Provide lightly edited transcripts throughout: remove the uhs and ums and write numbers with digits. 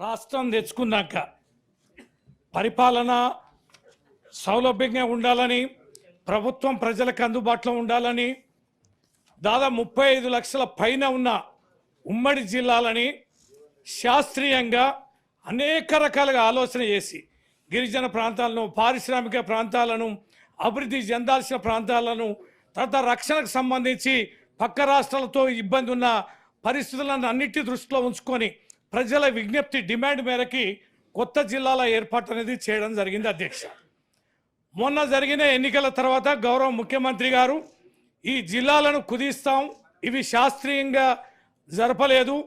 రాష్ట్రం తెచ్చుకున్నాక పరిపాలన సౌలభ్యంగా ఉండాలని, ప్రభుత్వం ప్రజలకు అందుబాటులో ఉండాలని, దాదాపు 35 లక్షల పైన ఉన్న ఉమ్మడి జిల్లాలని శాస్త్రీయంగా అనేక రకాలుగా ఆలోచన చేసి గిరిజన ప్రాంతాలను, పారిశ్రామిక ప్రాంతాలను, అభివృద్ధి చెందాల్సిన ప్రాంతాలను, తర్వాత రక్షణకు సంబంధించి పక్క రాష్ట్రాలతో ఇబ్బంది ఉన్న పరిస్థితులను అన్నిటి దృష్టిలో ఉంచుకొని ప్రజల విజ్ఞప్తి డిమాండ్ మేరకి కొత్త జిల్లాల ఏర్పాటు అనేది చేయడం జరిగింది అధ్యక్ష. మొన్న జరిగిన ఎన్నికల తర్వాత గౌరవ ముఖ్యమంత్రి గారు ఈ జిల్లాలను కుదిస్తాం, ఇవి శాస్త్రీయంగా జరపలేదు,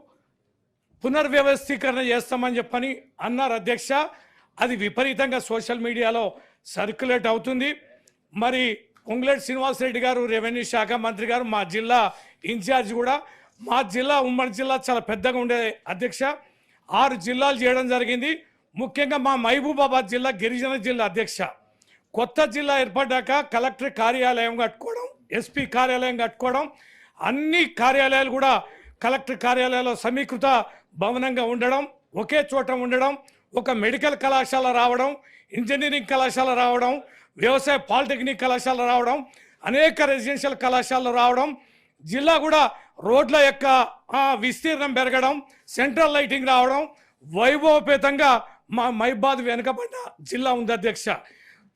పునర్వ్యవస్థీకరణ చేస్తామని చెప్పని అన్నారు అధ్యక్ష. అది విపరీతంగా సోషల్ మీడియాలో సర్క్యులేట్ అవుతుంది. మరి పొంగులేటి శ్రీనివాసరెడ్డి గారు రెవెన్యూ శాఖ మంత్రి గారు, మా జిల్లా ఇన్ఛార్జ్ కూడా, మా జిల్లా ఉమ్మడి జిల్లా చాలా పెద్దగా ఉండే అధ్యక్ష, 6 జిల్లాలు చేయడం జరిగింది. ముఖ్యంగా మా మహబూబాబాద్ జిల్లా గిరిజన జిల్లా అధ్యక్ష. కొత్త జిల్లా ఏర్పడ్డాక కలెక్టర్ కార్యాలయం కట్టుకోవడం, ఎస్పీ కార్యాలయం కట్టుకోవడం, అన్ని కార్యాలయాలు కూడా కలెక్టర్ కార్యాలయాల్లో సమీకృత భవనంగా ఉండడం, ఒకే చోట ఉండడం, ఒక మెడికల్ కళాశాల రావడం, ఇంజనీరింగ్ కళాశాల రావడం, వ్యవసాయ పాలిటెక్నిక్ కళాశాల రావడం, అనేక రెసిడెన్షియల్ కళాశాలలు రావడం, జిల్లా కూడా రోడ్ల యొక్క విస్తీర్ణం పెరగడం, సెంట్రల్ లైటింగ్ రావడం, వైభవపేతంగా మా మహబూబాబాద్ వెనుకబడిన జిల్లా ఉంది అధ్యక్ష.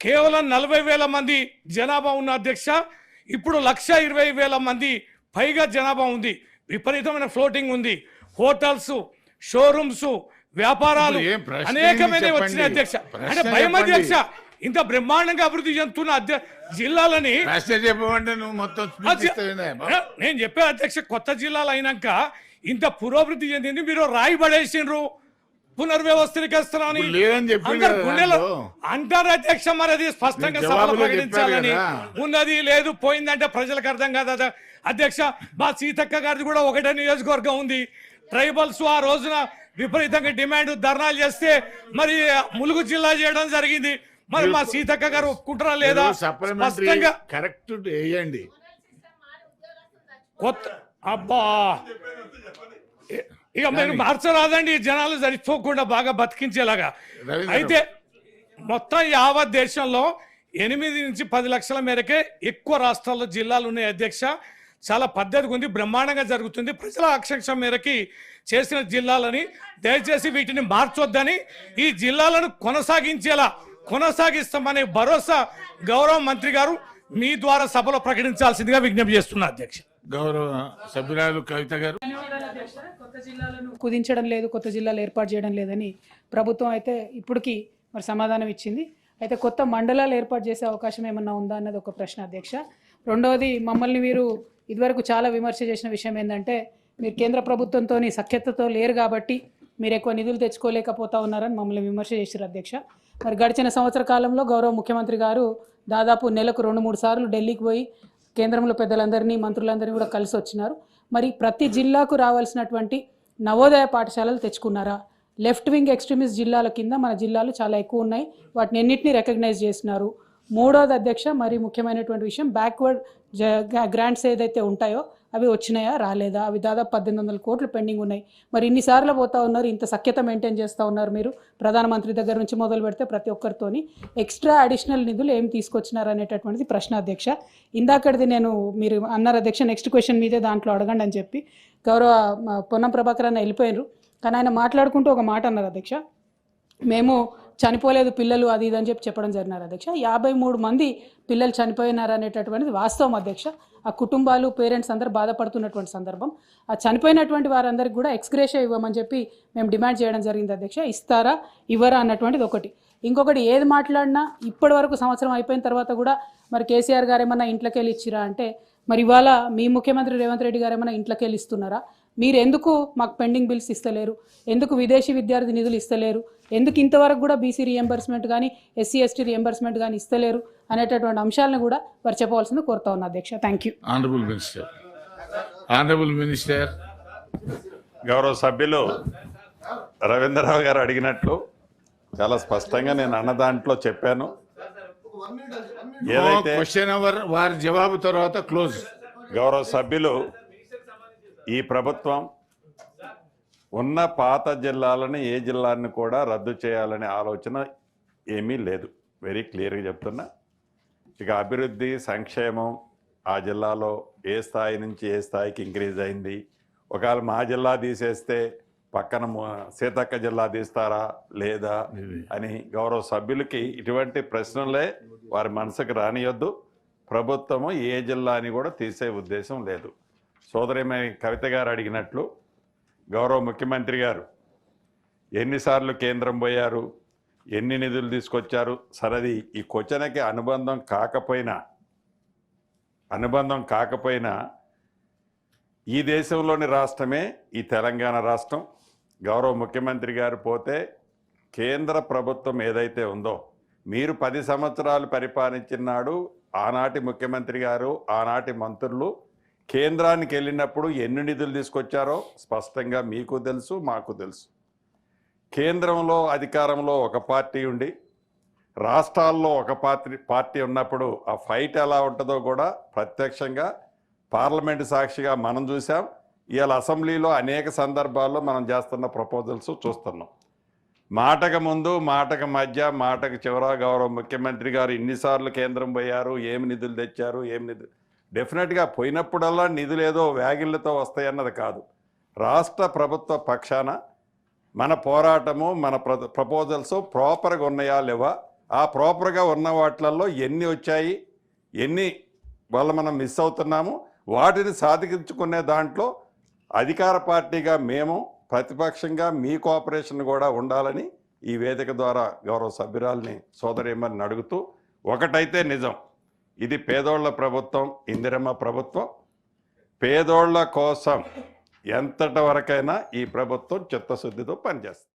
కేవలం 40,000 మంది జనాభా ఉన్న అధ్యక్ష, ఇప్పుడు 1,20,000 మంది పైగా జనాభా ఉంది. విపరీతమైన ఫ్లోటింగ్ ఉంది. హోటల్స్, షోరూమ్స్, వ్యాపారాలు అనేకమైన వచ్చినాయి అధ్యక్ష. అంటే భయం అధ్యక్ష, ఇంత బ్రహ్మాండంగా అభివృద్ధి చెందుతున్న జిల్లాలని నేను చెప్పే అధ్యక్ష, కొత్త జిల్లాలు అయినాక ఇంత పురోభివృద్ధి చెందింది, మీరు రాయి పడేసిండ్రు పునర్వ్యవస్థీకరిస్తారని అంటారు అధ్యక్ష. మరి అది స్పష్టంగా సభలో ప్రకటించాలని ఉన్నది లేదు, పోయిందంటే ప్రజలకు అర్థం కాదు అధ్యక్ష. మా సీతక్క గారిది కూడా ఒకటే నియోజకవర్గం ఉంది. ట్రైబల్స్ ఆ రోజున విపరీతంగా డిమాండ్ ధర్నాలు చేస్తే మరి ములుగు జిల్లా చేయడం జరిగింది. మరి మా సీతక్క గారు ఒప్పుకుంటారా లేదా? స్పష్టంగా కరెక్ట్ వేయండి. కొత్త అబ్బా ఇక మీరు మార్చరాదండి, జనాలు సరిపోకుండా బాగా బతికించేలాగా. అయితే మొత్తం యావత్ దేశంలో 8 నుంచి 10 లక్షల మేరకే ఎక్కువ రాష్ట్రాల్లో జిల్లాలు ఉన్నాయి అధ్యక్ష. చాలా పద్ధతిగా ఉంది, బ్రహ్మాండంగా జరుగుతుంది. ప్రజల ఆకాంక్ష మేరకి చేసిన జిల్లాలని దయచేసి వీటిని మార్చొద్దని, ఈ జిల్లాలను కొనసాగిస్తామనే భరోసా గౌరవ మంత్రి గారు మీ ద్వారా సభలో ప్రకటించాల్సిందిగా విజ్ఞప్తి చేస్తున్నా అధ్యక్ష. గౌరవ సభ్యురాలు కవిత గారు. కొత్త జిల్లాలను కుదించడం లేదు, కొత్త జిల్లాలు ఏర్పాటు చేయడం లేదని ప్రభుత్వం అయితే ఇప్పటికీ మరి సమాధానం ఇచ్చింది. అయితే కొత్త మండలాలు ఏర్పాటు చేసే అవకాశం ఏమన్నా ఉందా అన్నది ఒక ప్రశ్న అధ్యక్ష. రెండవది, మమ్మల్ని మీరు ఇదివరకు చాలా విమర్శ చేసిన విషయం ఏంటంటే, మీరు కేంద్ర ప్రభుత్వంతో సఖ్యతతో లేరు కాబట్టి మీరు ఎక్కువ నిధులు తెచ్చుకోలేకపోతా ఉన్నారని మమ్మల్ని విమర్శ చేశారు అధ్యక్ష. మరి గడిచిన సంవత్సర కాలంలో గౌరవ ముఖ్యమంత్రి గారు దాదాపు నెలకు 2-3 సార్లు ఢిల్లీకి పోయి కేంద్రంలో పెద్దలందరినీ, మంత్రులందరినీ కూడా కలిసి వచ్చినారు. మరి ప్రతి జిల్లాకు రావాల్సినటువంటి నవోదయ పాఠశాలలు తెచ్చుకున్నారా? లెఫ్ట్ వింగ్ ఎక్స్ట్రీమిస్ట్ జిల్లాల కింద మన జిల్లాలు చాలా ఎక్కువ ఉన్నాయి, వాటిని ఎన్నింటినీ రికగ్నైజ్ చేసినారు. మూడోది అధ్యక్ష, మరి ముఖ్యమైనటువంటి విషయం, బ్యాక్వర్డ్ గ్రాంట్స్ ఏదైతే ఉంటాయో అవి వచ్చినాయా రాలేదా? అవి దాదాపు 1,800 కోట్లు పెండింగ్ ఉన్నాయి. మరి ఇన్నిసార్లు పోతా ఉన్నారు, ఇంత సఖ్యత మెయింటైన్ చేస్తూ ఉన్నారు మీరు, ప్రధానమంత్రి దగ్గర నుంచి మొదలు పెడితే ప్రతి ఒక్కరితోని ఎక్స్ట్రా అడిషనల్ నిధులు ఏం తీసుకొచ్చినారు అనేటటువంటిది ప్రశ్న అధ్యక్ష. ఇందాకటిది నేను మీరు అన్నారు అధ్యక్ష, నెక్స్ట్ క్వశ్చన్ మీదే దాంట్లో అడగండి అని చెప్పి గౌరవ పొన్నం ప్రభాకర్ అన్న వెళ్ళిపోయినారు. కానీ ఆయన మాట్లాడుకుంటూ ఒక మాట అన్నారు అధ్యక్ష, మేము చనిపోలేదు పిల్లలు అది ఇది అని చెప్పడం జరిగినారు అధ్యక్ష. 53 మంది పిల్లలు చనిపోయినారు అనేటటువంటిది వాస్తవం అధ్యక్ష. ఆ కుటుంబాలు, పేరెంట్స్ అందరూ బాధపడుతున్నటువంటి సందర్భం. ఆ చనిపోయినటువంటి వారందరికీ కూడా ఎక్స్గ్రేషియా ఇవ్వమని చెప్పి మేము డిమాండ్ చేయడం జరిగింది అధ్యక్ష. ఇస్తారా ఇవ్వరా అన్నటువంటిది ఒకటి. ఇంకొకటి, ఏది మాట్లాడినా ఇప్పటి వరకు సంవత్సరం అయిపోయిన తర్వాత కూడా మరి కేసీఆర్ గారు ఏమన్నా ఇంట్లోకి వెళ్ళి ఇచ్చిరా అంటే, మరి ఇవాళ మీ ముఖ్యమంత్రి రేవంత్ రెడ్డి గారు ఏమన్నా ఇంట్లోకి వెళ్ళి ఇస్తున్నారా? మీరు ఎందుకు మాకు పెండింగ్ బిల్స్ ఇస్తలేరు? ఎందుకు విదేశీ విద్యార్థి నిధులు ఇస్తలేరు? ఎందుకు ఇంతవరకు కూడా బీసీ రియంబర్స్మెంట్ కానీ, ఎస్సీ ఎస్టీ రియంబర్స్మెంట్ కానీ ఇస్తలేరు అనేటటువంటి అంశాలను కూడా వారు చెప్పవలసింది కోరుతా ఉన్నా అధ్యక్ష. Thank you. Honourable minister. గౌరవ సభ్యులు రవీంద్రరావు గారు అడిగినట్లు చాలా స్పష్టంగా నేను అన్న దాంట్లో చెప్పాను. ఏదైతే క్వశ్చన్ అవర్ వారి జవాబు తర్వాత క్లోజ్. గౌరవ సభ్యులు, ఈ ప్రభుత్వం ఉన్న పాత జిల్లాలను ఏ జిల్లాని కూడా రద్దు చేయాలనే ఆలోచన ఏమీ లేదు. వెరీ క్లియర్గా చెప్తున్నా. ఇక అభివృద్ధి సంక్షేమం ఆ జిల్లాలో ఏ స్థాయి నుంచి ఏ స్థాయికి ఇంక్రీజ్ అయింది, ఒకవేళ మా జిల్లా తీసేస్తే పక్కన సీతక్క జిల్లా తీస్తారా లేదా అని గౌరవ సభ్యులకి ఇటువంటి ప్రశ్నలే వారి మనసుకు రానియొద్దు. ప్రభుత్వము ఏ జిల్లాని కూడా తీసే ఉద్దేశం లేదు. సోదరిమ కవిత గారు అడిగినట్లు గౌరవ ముఖ్యమంత్రి గారు ఎన్నిసార్లు కేంద్రం పోయారు, ఎన్ని నిధులు తీసుకొచ్చారు, సరది ఈ క్వశ్చన్కి అనుబంధం కాకపోయినా ఈ దేశంలోని రాష్ట్రమే ఈ తెలంగాణ రాష్ట్రం. గౌరవ ముఖ్యమంత్రి గారు పోతే కేంద్ర ప్రభుత్వం ఏదైతే ఉందో, మీరు 10 సంవత్సరాలు పరిపాలించినాడు ఆనాటి ముఖ్యమంత్రి గారు ఆనాటి మంత్రులు కేంద్రానికి వెళ్ళినప్పుడు ఎన్ని నిధులు తీసుకొచ్చారో స్పష్టంగా మీకు తెలుసు, మాకు తెలుసు. కేంద్రంలో అధికారంలో ఒక పార్టీ ఉండి రాష్ట్రాల్లో ఒక పార్టీ ఉన్నప్పుడు ఆ ఫైట్ ఎలా ఉంటుందో కూడా ప్రత్యక్షంగా పార్లమెంటు సాక్షిగా మనం చూసాం. ఇవాళ అసెంబ్లీలో అనేక సందర్భాల్లో మనం చేస్తున్న ప్రపోజల్స్ చూస్తున్నాం. మాటకు ముందు, మాటకు మధ్య, మాటకు చివర గౌరవ ముఖ్యమంత్రి గారు ఇన్నిసార్లు కేంద్రం పోయారు, ఏమి నిధులు తెచ్చారు, ఏమి నిధులు డెఫినెట్గా పోయినప్పుడల్లా నిధులు ఏదో వ్యాగిళ్ళతో వస్తాయన్నది కాదు. రాష్ట్ర ప్రభుత్వ పక్షాన మన పోరాటము, మన ప్రపోజల్స్ ప్రాపర్గా ఉన్నాయా లేవా, ఆ ప్రాపర్గా ఉన్న వాటిలలో ఎన్ని వచ్చాయి, ఎన్ని వల్ల మనం మిస్ అవుతున్నాము, వాటిని సాధించుకునే దాంట్లో అధికార పార్టీగా మేము, ప్రతిపక్షంగా మీ కోఆపరేషన్ కూడా ఉండాలని ఈ వేదిక ద్వారా గౌరవ సభ్యురాల్ని సోదరిమని అడుగుతూ, ఒకటైతే నిజం, ఇది పేదోళ్ల ప్రభుత్వం, ఇందిరమ్మ ప్రభుత్వం. పేదోళ్ల కోసం ఎంతటి వరకైనా ఈ ప్రభుత్వం చిత్తశుద్ధితో పనిచేస్తుంది.